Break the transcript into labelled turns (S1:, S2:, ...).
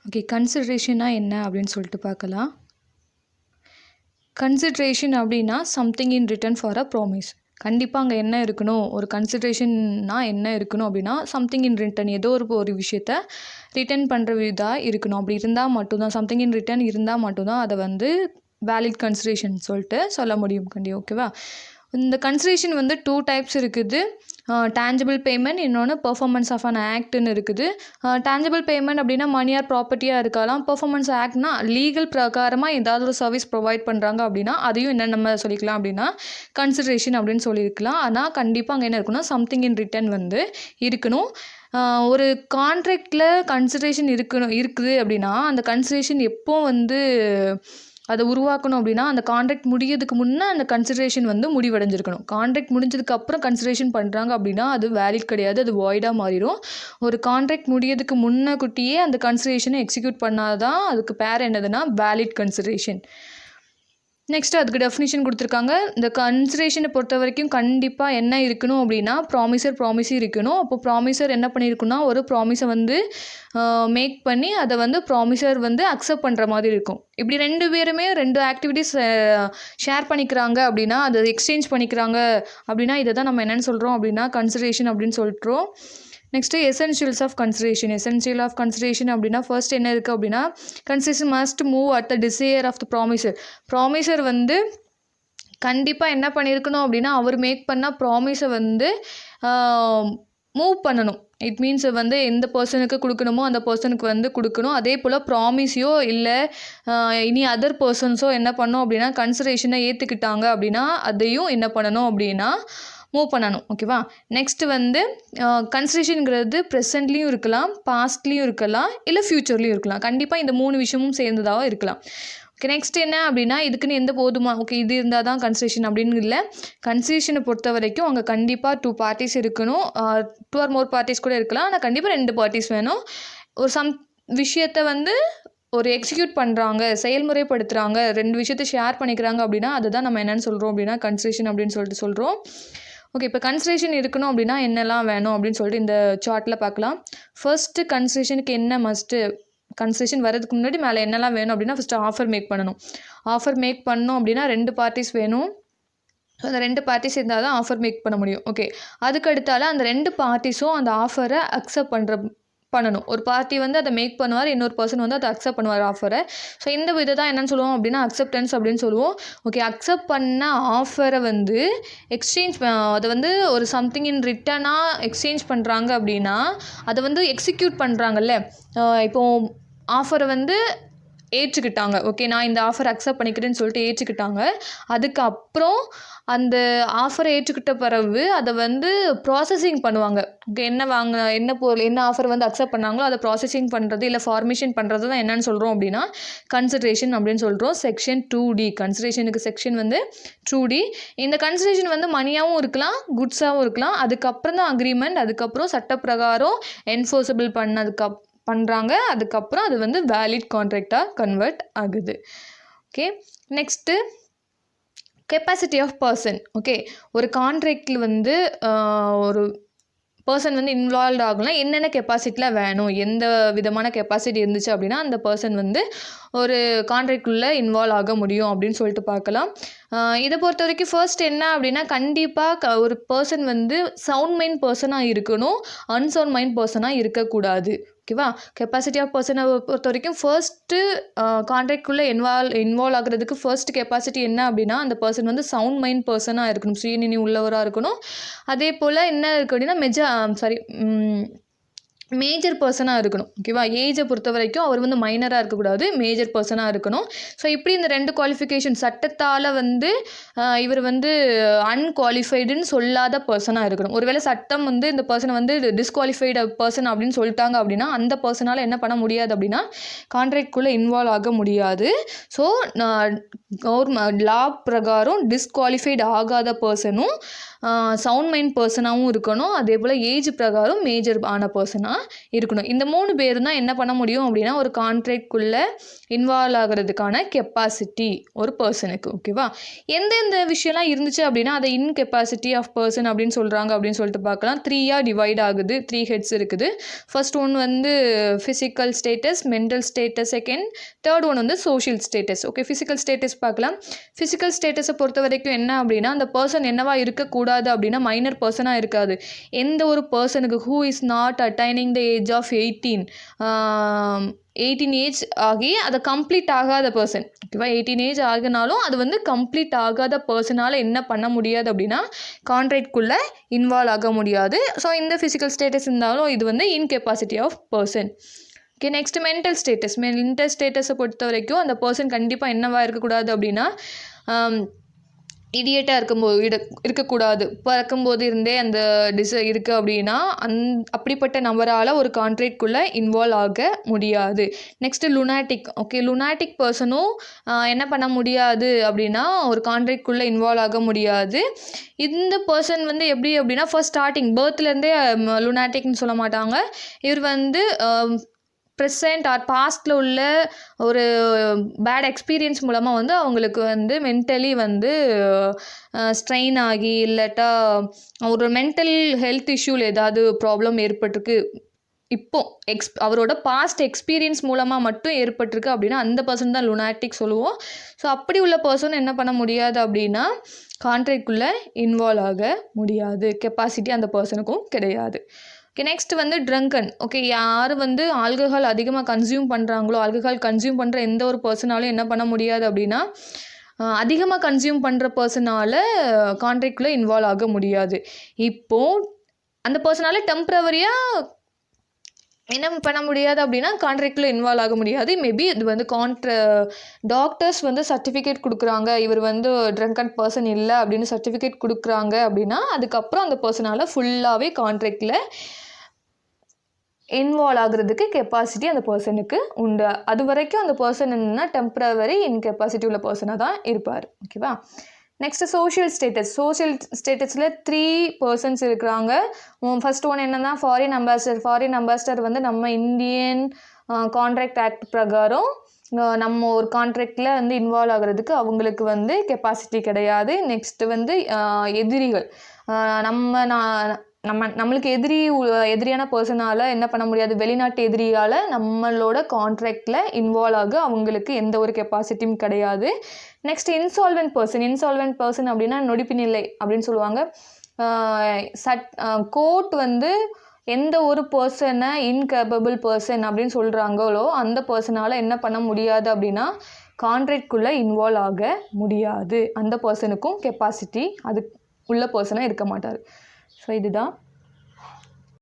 S1: Okay, கன்சிடரேஷன்னா என்ன அப்படின்னு சொல்லிட்டு பார்க்கலாம். கன்சிடரேஷன் அப்படின்னா something in return for a promise. கண்டிப்பாக அங்கே என்ன இருக்கணும், ஒரு கன்சிடரேஷன்னா என்ன இருக்கணும் அப்படின்னா சம்திங் இன் ரிட்டர்ன், ஏதோ ஒரு விஷயத்த ரிட்டர்ன் பண்ணுற விதாக இருக்கணும். அப்படி இருந்தால் மட்டும்தான், சம்திங் இன் ரிட்டர்ன் இருந்தால் மட்டும்தான் அதை வந்து வேலிட் கன்சிடரேஷன் சொல்லிட்டு சொல்ல முடியும். ஓகேவா? இந்த கன்சிடரேஷன் வந்து 2 டைப்ஸ் இருக்குது. டேஞ்சபிள் பேமெண்ட், இன்னொன்று பெர்ஃபார்மன்ஸ் ஆஃப் அன் ஆக்ட்னு இருக்குது. டேஞ்சபிள் பேமெண்ட் அப்படின்னா மணி ஆர் ப்ராப்பர்ட்டியாக இருக்கலாம். பெர்ஃபார்மன்ஸ் ஆக்ட்னா லீகல் பிரகாரமாக ஏதாவது ஒரு சர்வீஸ் ப்ரொவைட் பண்ணுறாங்க அப்படின்னா அதையும் என்ன நம்ம சொல்லிக்கலாம் அப்படின்னா கன்சிடரேஷன் அப்படின்னு சொல்லியிருக்கலாம். ஆனால் கண்டிப்பாக அங்கே என்ன இருக்குன்னா சம்திங் இன் ரிட்டர்ன் வந்து இருக்கணும். ஒரு கான்ட்ராக்டில் கன்சிடரேஷன் இருக்குது அப்படின்னா அந்த கன்சிடரேஷன் எப்போ வந்து அதை உருவாக்கணும் அப்படின்னா அந்த கான்ட்ராக்ட் முடியறதுக்கு முன்னே அந்த கன்சிடரேஷன் வந்து முடிவடைஞ்சிருக்கணும். கான்ட்ராக்ட் முடிஞ்சதுக்கப்புறம் கன்சிடரேஷன் பண்ணுறாங்க அப்படின்னா அது வேலிட் கிடையாது, அது வாய்டாக மாறிடும். ஒரு கான்ட்ராக்ட் முடியறதுக்கு முன்னக்கூட்டியே அந்த கன்சிடரேஷனை எக்ஸிக்யூட் பண்ணாதான் அதுக்கு பேர் என்னதுன்னா வேலிட் கன்சிடரேஷன். நெக்ஸ்ட் அதுக்கு டெஃபினிஷன் கொடுத்துருக்காங்க. இந்த கன்சிடரேஷனை பொறுத்த வரைக்கும் கண்டிப்பாக என்ன இருக்கணும் அப்படின்னா ப்ராமிஸி இருக்கணும். அப்போ ப்ராமிசர் என்ன பண்ணியிருக்குன்னா ஒரு ப்ராமிஸை வந்து மேக் பண்ணி அதை வந்து ப்ராமிசர் வந்து அக்செப்ட் பண்ணுற மாதிரி இருக்கும். இப்படி 2 பேருமே 2 ஆக்டிவிட்டீஸ் ஷேர் பண்ணிக்கிறாங்க அப்படின்னா அதை எக்ஸ்சேஞ்ச் பண்ணிக்கிறாங்க அப்படின்னா இதை தான் நம்ம என்னென்னு சொல்கிறோம் அப்படின்னா கன்சிடரேஷன் அப்படின்னு சொல்லிட்டுறோம். Next essentials of consideration. Essential of consideration அப்படின்னா ஃபர்ஸ்ட் என்ன இருக்குது அப்படின்னா consideration must move at the desire of the promiser வந்து கண்டிப்பாக என்ன பண்ணியிருக்கணும் அப்படின்னா அவர் மேக் பண்ண ப்ராமிஸை வந்து மூவ் பண்ணணும். இட் மீன்ஸ் வந்து எந்த பர்சனுக்கு கொடுக்கணுமோ அந்த பர்சனுக்கு வந்து கொடுக்கணும். அதே போல் ப்ராமிஸையோ இல்லை இனி அதர் பர்சன்ஸோ என்ன பண்ணணும் அப்படின்னா கன்சிடரேஷனை ஏற்றுக்கிட்டாங்க அப்படின்னா அதையும் என்ன பண்ணணும் அப்படின்னா மூவ் பண்ணணும். ஓகேவா? நெக்ஸ்ட்டு வந்து கன்சிடரேஷனுங்கிறது ப்ரெசென்ட்லேயும் இருக்கலாம், பாஸ்ட்லேயும் இருக்கலாம், இல்லை ஃப்யூச்சர்லேயும் இருக்கலாம். கண்டிப்பாக இந்த 3 விஷயமும் சேர்ந்ததாக இருக்கலாம். ஓகே, நெக்ஸ்ட் என்ன அப்படின்னா இதுக்குன்னு எந்த போதுமா ஓகே இது இருந்தால் தான் கன்சிடரேஷன் அப்படின்னு இல்லை. கன்சிடரேஷனை பொறுத்த வரைக்கும் அங்கே கண்டிப்பாக 2 பார்ட்டிஸ் இருக்கணும். 2 ஆர் மோர் பார்ட்டிஸ் கூட இருக்கலாம். ஆனால் கண்டிப்பாக 2 பார்ட்டிஸ் வேணும். ஒரு விஷயத்தை வந்து ஒரு எக்ஸிக்யூட் பண்ணுறாங்க, செயல்முறைப்படுத்துகிறாங்க, 2 விஷயத்தை ஷேர் பண்ணிக்கிறாங்க அப்படின்னா அதுதான் நம்ம என்னென்னு சொல்கிறோம் அப்படின்னா கன்சிடரேஷன் அப்படின்னு சொல்லிட்டு சொல்கிறோம். ஓகே, இப்போ கன்சிடரேஷன் இருக்கணும் அப்படின்னா என்னெல்லாம் வேணும் அப்படின்னு சொல்லிட்டு இந்த சார்ட்டில் பார்க்கலாம். ஃபர்ஸ்ட்டு கன்சிடரேஷனுக்கு என்ன மஸ்ட்டு, கன்சிடரேஷன் வரதுக்கு முன்னாடி மேலே என்னெல்லாம் வேணும் அப்படின்னா ஃபஸ்ட்டு ஆஃபர் மேக் பண்ணணும். ஆஃபர் மேக் பண்ணணும் அப்படின்னா 2 பார்ட்டிஸ் வேணும். அந்த 2 பார்ட்டிஸ் இருந்தால் தான் ஆஃபர் மேக் பண்ண முடியும். ஓகே, அதுக்கு அடுத்தால அந்த 2 பார்ட்டிஸும் அந்த ஆஃபரை அக்செப்ட் பண்ணணும். ஒரு பார்ட்டி வந்து அதை மேக் பண்ணுவார், இன்னொரு பர்சன் வந்து அதை அக்செப்ட் பண்ணுவார் ஆஃபரை. ஸோ இந்த இதை தான் என்னென்னு சொல்லுவோம் அப்படின்னா அக்செப்டன்ஸ் அப்படின்னு சொல்லுவோம். ஓகே, அக்செப்ட் பண்ண ஆஃபரை வந்து அதை வந்து ஒரு சம்திங் இன் ரிட்டனாக எக்ஸ்சேஞ்ச் பண்ணுறாங்க அப்படின்னா அதை வந்து எக்ஸிக்யூட் பண்ணுறாங்கல்ல. இப்போது ஆஃபரை வந்து ஏற்றுக்கிட்டாங்க. ஓகே, நான் இந்த ஆஃபர் அக்செப்ட் பண்ணிக்கிறேன்னு சொல்லிட்டு ஏற்றுக்கிட்டாங்க. அதுக்கப்புறம் அந்த ஆஃபரை ஏற்றுக்கிட்ட பிறகு அதை வந்து ப்ராசஸிங் பண்ணுவாங்க. ஓகே, என்ன பொருள் என்ன ஆஃபர் வந்து அக்செப்ட் பண்ணாங்களோ அதை ப்ராசஸிங் பண்ணுறது இல்லை ஃபார்மேஷன் பண்ணுறது தான் என்னென்னு சொல்கிறோம் அப்படின்னா கன்சிடரேஷன் அப்படின்னு சொல்கிறோம். செக்ஷன் 2D கன்சிடரேஷனுக்கு செக்ஷன் வந்து 2D. இந்த கன்சிடரேஷன் வந்து மணியாகவும் இருக்கலாம், குட்ஸாகவும் இருக்கலாம். அதுக்கப்புறம் தான் அக்ரிமெண்ட், அதுக்கப்புறம் சட்டப்பிரகாரம் என்ஃபோர்ஸபிள் பண்ணுறாங்க. அதுக்கப்புறம் அது வந்து வேலிட் கான்ட்ராக்டாக கன்வெர்ட் ஆகுது. Okay, next capacity of person. Okay, ஒரு கான்ட்ராக்டில் வந்து ஒரு பர்சன் வந்து இன்வால்வ் ஆகலாம். என்னென்ன கெப்பாசிட்டியில் வேணும், எந்த விதமான கெப்பாசிட்டி இருந்துச்சு அப்படின்னா அந்த பர்சன் வந்து ஒரு கான்ட்ராக்டுள்ளே இன்வால்வ் ஆக முடியும் அப்படின்னு சொல்லிட்டு பார்க்கலாம். இதை பொறுத்த வரைக்கும் ஃபர்ஸ்ட் என்ன அப்படின்னா கண்டிப்பாக ஒரு பர்சன் வந்து சவுண்ட் மைண்ட் பர்சனாக இருக்கணும், அன்சவுண்ட் மைண்ட் பர்சனாக இருக்கக்கூடாது. ஓகேவா? கெப்பாசிட்டி ஆஃப் பர்சனை பொறுத்த வரைக்கும் ஃபர்ஸ்ட்டு கான்ட்ராக்டுள்ளே இன்வால்வ் ஆகிறதுக்கு ஃபர்ஸ்ட் கெப்பாசிட்டி என்ன அப்படின்னா அந்த பர்சன் வந்து சவுண்ட் மைண்ட் பர்சனாக இருக்கணும், சுயநினை உள்ளவராக இருக்கணும். அதே போல் என்ன இருக்குது அப்படின்னா மேஜர் பர்சனாக இருக்கணும். ஓகேவா? ஏஜை பொறுத்த வரைக்கும் அவர் வந்து மைனராக இருக்கக்கூடாது, மேஜர் பர்சனாக இருக்கணும். ஸோ இப்படி இந்த 2 குவாலிஃபிகேஷன் சட்டத்தால் வந்து இவர் வந்து அன்குவாலிஃபைடுன்னு சொல்லாத பர்சனாக இருக்கணும். ஒருவேளை சட்டம் வந்து இந்த பர்சனை வந்து டிஸ்குவாலிஃபைடு பர்சன் அப்படின்னு சொல்லிட்டாங்க அப்படின்னா அந்த பர்சனால் என்ன பண்ண முடியாது அப்படின்னா கான்ட்ராக்ட்குள்ளே இன்வால்வ் ஆக முடியாது. ஸோ லா பிரகாரம் டிஸ்குவாலிஃபைடு ஆகாத பர்சனும் சவுண்ட் மைண்ட் பர்சனாகவும் இருக்கணும். அதே போல் ஏஜ் பிரகாரம் மேஜர் ஆன பர்சனாக பர்சனாக இருக்கணும். இந்த 3 பேர் தான் என்ன பண்ண முடியும் அப்படின்னா ஒரு கான்ட்ராக்ட்குள்ளே இன்வால்வ் ஆகிறதுக்கான கெப்பாசிட்டி ஒரு பர்சனுக்கு. ஓகேவா? எந்தெந்த விஷயம்லாம் இருந்துச்சு அப்படின்னா அதை இன்கெப்பாசிட்டி ஆஃப் பர்சன் அப்படின்னு சொல்கிறாங்க அப்படின்னு சொல்லிட்டு பார்க்கலாம். 3ஆக டிவைட் ஆகுது. 3 ஹெட்ஸ் இருக்குது. ஃபர்ஸ்ட் ஒன் வந்து physical status, mental status second, third one வந்து social status. Okay, physical status பார்க்கலாம். ஃபிசிக்கல் ஸ்டேட்டஸை பொறுத்த வரைக்கும் என்ன அப்படின்னா அந்த பர்சன் என்னவா இருக்கக்கூடாது அப்படின்னா மைனர் பர்சனாக இருக்காது. எந்த ஒரு பர்சனுக்கு who is not attaining the age of 18 age ஆகி அதை கம்ப்ளீட் ஆகாத பர்சன். ஓகேவா? 18 ஏஜ் ஆகினாலும் அது வந்து கம்ப்ளீட் ஆகாத பர்சனால் என்ன பண்ண முடியாது அப்படின்னா கான்ட்ராக்ட்குள்ளே இன்வால்வ் ஆக முடியாது. ஸோ இந்த ஃபிசிக்கல் ஸ்டேட்டஸ் இருந்தாலும் இது வந்து incapacity of person. Okay, next mental status. Mental ஸ்டேட்டஸை பொறுத்த வரைக்கும் அந்த பர்சன் கண்டிப்பாக என்னவா இருக்கக்கூடாது அப்படின்னா இடியேட்டாக இருக்கக்கூடாது. பிறக்கும்போது இருந்தே அந்த இருக்குது அப்படின்னா அப்படிப்பட்ட நபரால் ஒரு கான்ட்ராக்ட்குள்ளே இன்வால்வ் ஆக முடியாது. Next lunatic. ஓகே, லுனாட்டிக் பர்சனும் என்ன பண்ண முடியாது அப்படின்னா ஒரு கான்ட்ராக்ட்குள்ளே இன்வால்வ் ஆக முடியாது. இந்த பர்சன் வந்து எப்படி அப்படின்னா ஃபர்ஸ்ட் ஸ்டார்டிங் பர்த்லேருந்தே லுனாட்டிக்னு சொல்ல மாட்டாங்க. இவர் வந்து ப்ரெசண்ட் ஆர் பாஸ்டில் உள்ள ஒரு பேட் எக்ஸ்பீரியன்ஸ் மூலமாக வந்து அவங்களுக்கு வந்து மென்டலி வந்து ஸ்ட்ரெயின் ஆகி இல்லாட்டா ஒரு மென்டல் ஹெல்த் இஷ்யூவில் ஏதாவது ப்ராப்ளம் ஏற்பட்டிருக்கு இப்போது அவரோட பாஸ்ட் எக்ஸ்பீரியன்ஸ் மூலமாக மட்டும் ஏற்பட்டிருக்கு அப்படின்னா அந்த பர்சன் தான் லுனாட்டிக் சொல்லுவோம். ஸோ அப்படி உள்ள பர்சன் என்ன பண்ண முடியாது அப்படின்னா கான்ட்ராக்ட்குள்ளே இன்வால்வ் ஆக முடியாது. கெப்பாசிட்டி அந்த பர்சனுக்கும் கிடையாது. ஓகே, நெக்ஸ்ட் வந்து ட்ரங்கன். ஓகே, யார் வந்து ஆல்கஹால் அதிகமாக கன்சியூம் பண்ணுறாங்களோ ஆல்கஹால் கன்சியூம் பண்ணுற எந்த ஒரு பர்சனாலும் என்ன பண்ண முடியாது அப்படின்னா அதிகமாக கன்சியூம் பண்ணுற பர்சனால் கான்ட்ராக்ட்குள்ளே இன்வால்வ் ஆக முடியாது. இப்போது அந்த பர்சனால் டெம்ப்ரவரியாக என்ன பண்ண முடியாது அப்படின்னா கான்ட்ராக்டில் இன்வால்வ் ஆக முடியாது. மேபி இது வந்து டாக்டர்ஸ் வந்து சர்டிஃபிகேட் கொடுக்குறாங்க இவர் வந்து ட்ரங்கன் பர்சன் இல்லை அப்படின்னு சர்டிஃபிகேட் கொடுக்குறாங்க அப்படின்னா அதுக்கப்புறம் அந்த பர்சனால் ஃபுல்லாகவே கான்ட்ராக்டில் இன்வால்வ் ஆகுறதுக்கு கெப்பாசிட்டி அந்த பர்சனுக்கு உண்டு. அது வரைக்கும் அந்த பர்சன் என்னன்னா டெம்ப்ரவரி இன்கெப்பாசிட்டி உள்ள பர்சனாக தான் இருப்பார். ஓகேவா? Next social status. சோஷியல் ஸ்டேட்டஸில் 3 பர்சன்ஸ் இருக்கிறாங்க. ஃபர்ஸ்ட் ஒன் என்னன்னா ஃபாரின் அம்பாசிடர். ஃபாரின் அம்பாசிடர் வந்து நம்ம இந்தியன் கான்ட்ராக்ட் ஆக்ட் பிரகாரம் நம்ம ஒரு கான்ட்ராக்டில் வந்து இன்வால்வ் ஆகிறதுக்கு அவங்களுக்கு வந்து கெப்பாசிட்டி கிடையாது. நெக்ஸ்ட்டு வந்து எதிரிகள். நம்மளுக்கு எதிரியான பர்சனால் என்ன பண்ண முடியாது, வெளிநாட்டு எதிரியால் நம்மளோட கான்ட்ராக்டில் இன்வால்வ் ஆக அவங்களுக்கு எந்த ஒரு கெப்பாசிட்டியும் கிடையாது. Next insolvent person. Insolvent person அப்படின்னா நொடிப்பினிலை அப்படின்னு சொல்லுவாங்க. கோர்ட் வந்து எந்த ஒரு பர்சனை இன்கேப்பபிள் பர்சன் அப்படின்னு சொல்கிறாங்களோ அந்த பர்சனால் என்ன பண்ண முடியாது அப்படின்னா கான்ட்ராக்ட்குள்ளே இன்வால்வ் ஆக முடியாது. அந்த பர்சனுக்கும் கெப்பாசிட்டி அது உள்ள பர்சனாக இருக்க மாட்டார். ஸோ இதுதான்